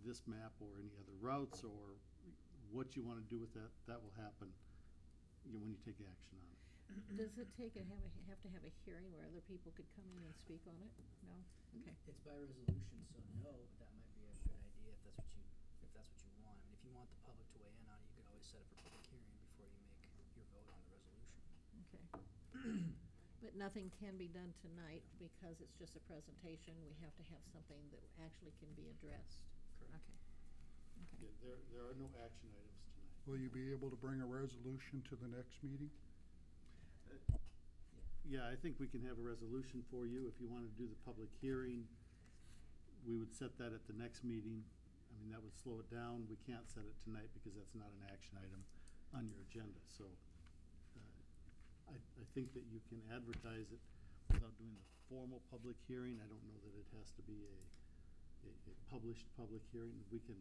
this map or any other routes or what you want to do with that, that will happen when you take action on it. Does it have to have a hearing where other people could come in and speak on it? No? Okay. It's by resolution, so no, but that might be a good idea if that's what you want. I mean, if you want the public to weigh in on it, you could always set up a public hearing before you make your vote on the resolution. Okay. But nothing can be done tonight because it's just a presentation. We have to have something that actually can be addressed. Correct. Okay. Okay. Yeah, there are no action items tonight. Will you be able to bring a resolution to the next meeting? Yeah, I think we can have a resolution for you. If you want to do the public hearing, we would set that at the next meeting. I mean, that would slow it down. We can't set it tonight because that's not an action item on your agenda. So I think that you can advertise it without doing the formal public hearing. I don't know that it has to be a published public hearing. We can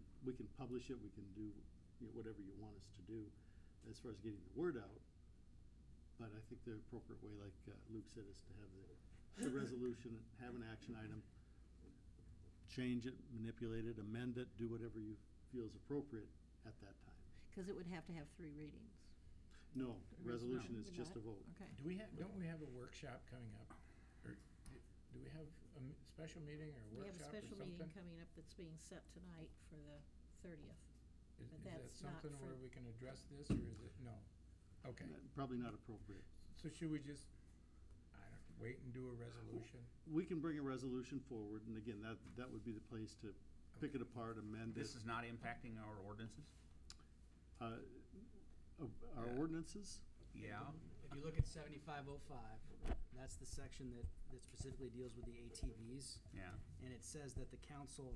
publish it. We can do whatever you want us to do as far as getting the word out. But I think the appropriate way, like Luke said, is to have the resolution, have an action item, change it, manipulate it, amend it, do whatever you feel is appropriate at that time. Because it would have to have 3 readings. No, resolution No, is would just not? a vote. Okay. Don't we have a workshop coming up? Or do we have a special meeting or a workshop or something? We have a special meeting coming up that's being set tonight for the 30th. Is but that that's not something for- where we can address this, or is it, no? Okay, Probably not appropriate. so should we just, wait and do a resolution? We can bring a resolution forward, and again, that would be the place to pick it apart, amend it. This is not impacting our ordinances? Our ordinances? Yeah. If you look at 7505, that's the section that specifically deals with the ATVs. Yeah. And it says that the council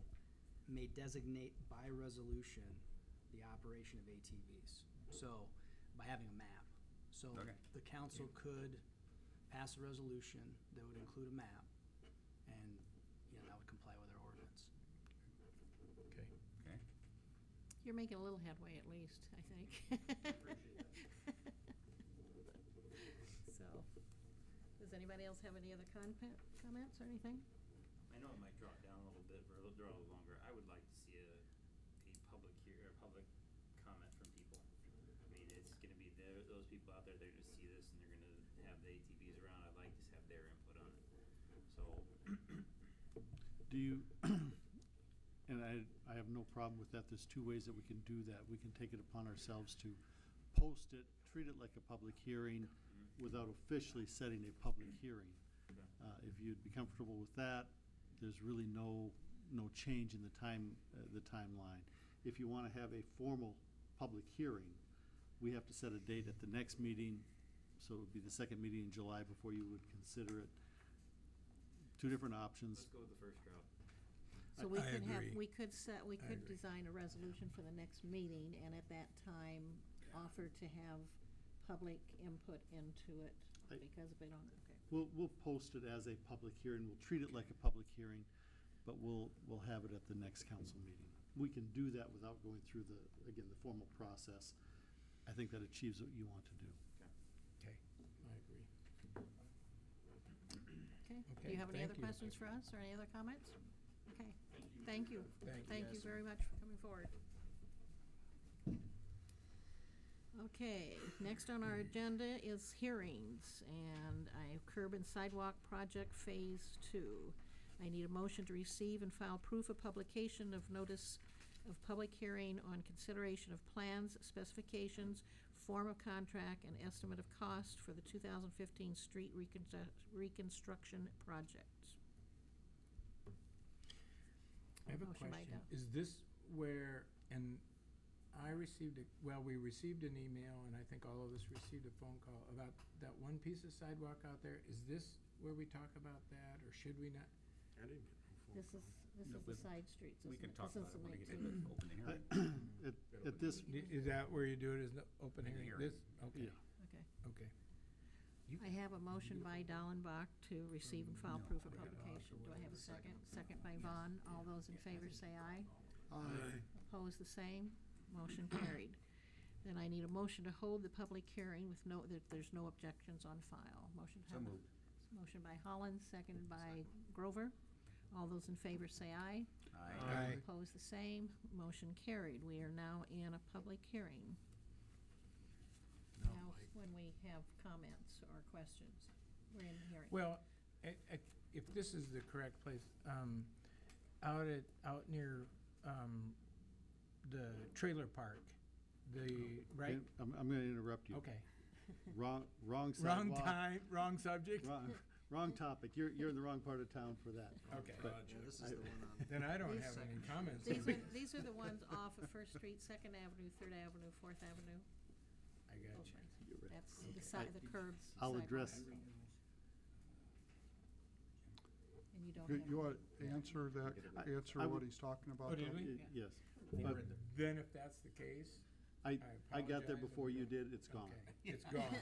may designate by resolution the operation of ATVs. So, by having a map. So, Okay. the council could pass a resolution that would include a map, and, that would comply with our ordinance. Okay. Okay. You're making a little headway at least, I think. So, does anybody else have any other comments or anything? I know it might draw it down a little bit, or it'll draw a little longer. I would like to see a public comment from people. I mean, it's going to be those people out there. They're going to see this, and they're going to have the ATVs around. I'd like to have their input on it. So, Do you, and I have no problem with that. There's 2 ways that we can do that. We can take it upon ourselves to post it, treat it like a public hearing without officially setting a public hearing. Okay. If you'd be comfortable with that, there's really no change in the timeline. If you want to have a formal public hearing, we have to set a date at the next meeting, so it would be the second meeting in July before you would consider it. 2 different options. let's go with the first route. So we I could have, agree. we could agree. design a resolution for the next meeting, and at that time, offer to have public input into it, because if they don't, okay. We'll post it as a public hearing. We'll treat it like a public hearing, but we'll have it at the next council meeting. We can do that without going through the formal process. I think that achieves what you want to do. Okay, I agree. Okay. Do Okay, you have any thank other you. questions for us, or any other comments? Okay, thank you. Thank you. Thank you Yes. very much for coming forward. Okay, next on our agenda is hearings, and I have Curb and Sidewalk Project Phase 2. I need a motion to receive and file proof of publication of notice of public hearing on consideration of plans, specifications, form of contract, and estimate of cost for the 2015 street reconstruction project. I have a Motion by question. Dow. Is this where, and we received an email, and I think all of us received a phone call about that one piece of sidewalk out there. Is this where we talk about that, or should we not? I didn't get no phone This call. is the side streets, We isn't can it? talk This about is it the when we link get to into it. the open hearing. At this, Is that where you do it, is the open hearing? hearing. This, okay, yeah. Okay. okay. I have a motion by Dallenbach to receive and file proof of publication. Do I have a second? Second by Vaughn. All those in favor say aye. Aye. Opposed, the same. Motion carried. Then I need a motion to hold the public hearing with that there's no objections on file. Motion to So have. moved. Motion by Holland, seconded by Grover. All those in favor say aye. Aye. Aye. Opposed, the same. Motion carried. We are now in a public hearing. Now, when we have comments or questions, we're in the hearing. Well, if this is the correct place, out near, the trailer park, right? I'm gonna interrupt you. Okay. Wrong Wrong sidewalk. time, wrong subject? Wrong topic. You're in the wrong part of town for that. Okay. This is the one on. Then I don't These- have any comments. These are the ones off of First Street, Second Avenue, Third Avenue, Fourth Avenue. I got Those you. ones. You're right. That's the side, the curbs. I'll sidewalks. address, And you don't You have. you want to answer that, answer I what would- he's talking about? Oh, did Tom? we? yes. Then if that's the case, I got there apologize before and you we'll- did. It's gone. okay, it's gone.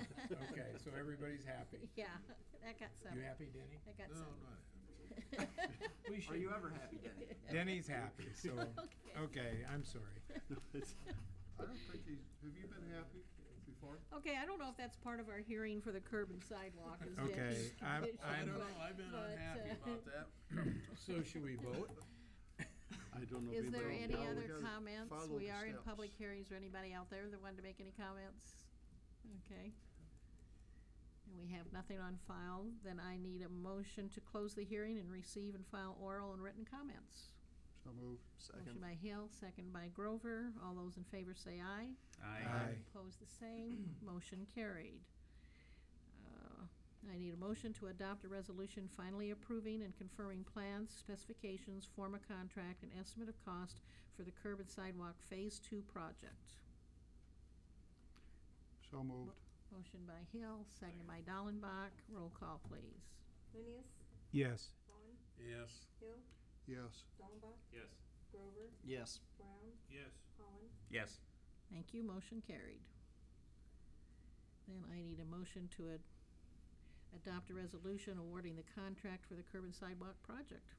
Okay, so everybody's happy. Yeah, that got settled. You happy, Denny? That got No, settled. not We Are you ever happy, Denny? Denny's happy, so, Okay. okay, I'm sorry. No, it's- I don't think he's, have you been happy before? Okay, I don't know if that's part of our hearing for the curb and sidewalk. is Okay, Denny's I'm- condition, I don't but- know, I've been but, unhappy about that. So should we vote? I don't know if Is there anybody. any No, we other gotta comments? follow We the are in steps. public hearings. Is there anybody out there that wanted to make any comments? Okay. And we have nothing on file. Then I need a motion to close the hearing and receive and file oral and written comments. So moved. Motion by Hill, second by Grover. All those in favor say aye. Aye. Opposed, the same. Motion carried. I need a motion to adopt a resolution finally approving and confirming plans, specifications, form of contract, and estimate of cost for the curb and sidewalk Phase 2 project. So moved. Motion by Hill, second by Dallenbach. Roll call, please. Lunius, Yes. Vaughn, Yes. Hill, Yes. Dallenbach, Yes. Grover, Yes. Brown, Yes. Holland, Yes. Thank you, motion carried. Then I need a motion to adopt a resolution awarding the contract for the curb and sidewalk project.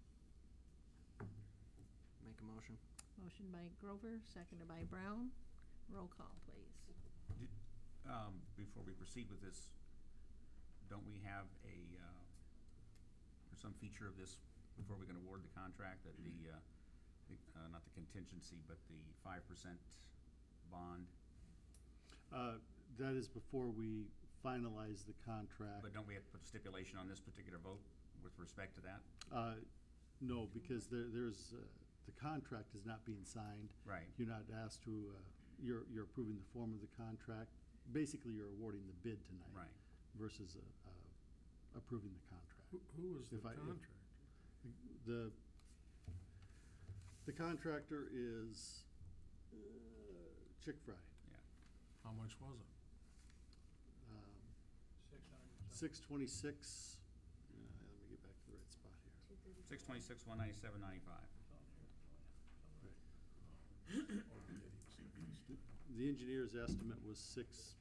Make a motion. Motion by Grover, seconded by Brown. Roll call, please. Before we proceed with this, don't we have or some feature of this before we can award the contract, that not the contingency, but the 5% bond? That is before we finalize the contract. But don't we have to put stipulation on this particular vote with respect to that? No, because there's, the contract is not being signed. Right. You're not asked to, you're approving the form of the contract. Basically, you're awarding the bid tonight. Right. Versus approving the contract. Who was the If I- if- contractor? The contractor is Chick Fry. How much was it? 626, let me get back to the right spot here. 626, 197.95. The engineer's estimate was 6